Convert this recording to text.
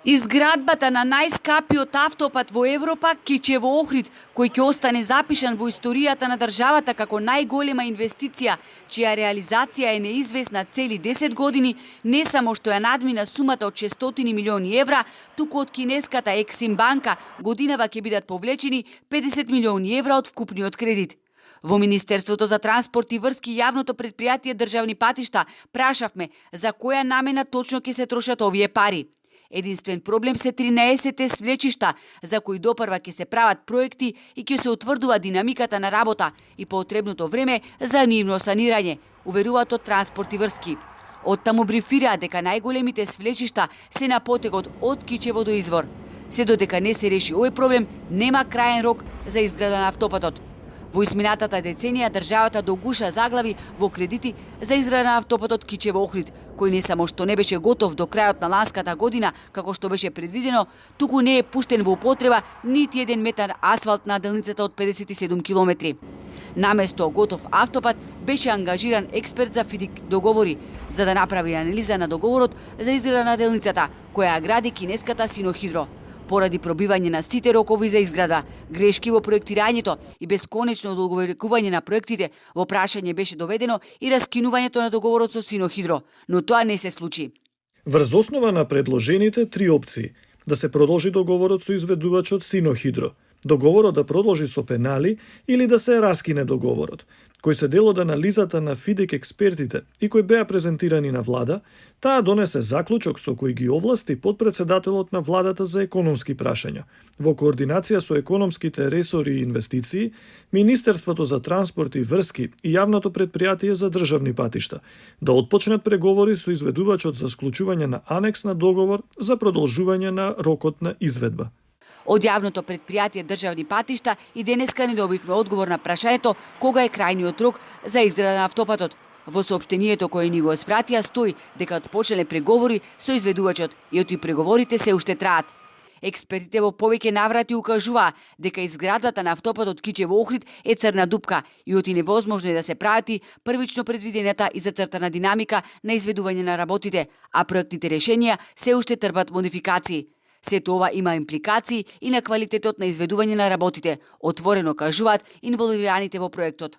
Изградбата на најскапиот автопат во Европа, Кичево Охрид, кој ќе остане запишан во историјата на државата како најголема инвестиција, чија реализација е неизвестна цели 10 години, не само што ја надмина сумата од 600 милиони евра, туку од кинеската Ексим банка годинава ќе бидат повлечени 50 милиони евра од вкупниот кредит. Во Министерството за транспорт и врски јавното претпријатие Државни патишта прашавме за која намена точно ќе се трошат овие пари. Единствен проблем се 13 свлечишта, за кои допрва ќе се прават проекти и ќе се утврдува динамиката на работа и потребното време за нивно санирање, уверуваат од транспорт и врски. Оттаму брифираат дека најголемите свлечишта се на потегот од Кичево до Извор. Се додека не се реши овој проблем, нема краен рок за изграда на автопатот. Во изминатата деценија државата догуша заглави во кредити за изграда на автопатот Кичево Охрид, кој не само што не беше готов до крајот на ланската година, како што беше предвидено, туку не е пуштен во употреба нити еден метар асфалт на делницата од 57 километри. Наместо готов автопат беше ангажиран експерт за фидик договори, за да направи анализа на договорот за изграда на делницата, која ја гради кинеската Синохидро. Поради пробивање на сите рокови за изграда, грешки во проектирањето и бесконечно одолговекување на проектите, во прашање беше доведено и раскинувањето на договорот со Синохидро, но тоа не се случи. Врз основа на предложените три опции: да се продолжи договорот со изведувачот Синохидро, договорот да продолжи со пенали или да се раскине договорот, кој се дел од анализата на фидик експертите и кои беа презентирани на влада, таа донесе заклучок со кој ги овласти подпредседателот на владата за економски прашања, во координација со економските ресори и инвестиции, Министерството за транспорт и врски и јавното претпријатие за државни патишта, да отпочнат преговори со изведувачот за склучување на анекс на договор за продолжување на рокот на изведба. Од јавното претпријатие Државни патишта и денеска не добивме одговор на прашањето кога е крајниот рок за изграда на автопатот. Во соопштението кое ни го испратија стои дека отпочнале преговори со изведувачот и оти преговорите се уште траат. Експертите во повеќе наврати укажуваа дека изградбата на автопатот Кичево Охрид е црна дупка и оти невозможно е да се прати првично предвидената и зацртана динамика на изведување на работите, а проектните решенија се уште трпат модификации. Сето ова има импликации и на квалитетот на изведување на работите, отворено кажуваат инволвираните во проектот.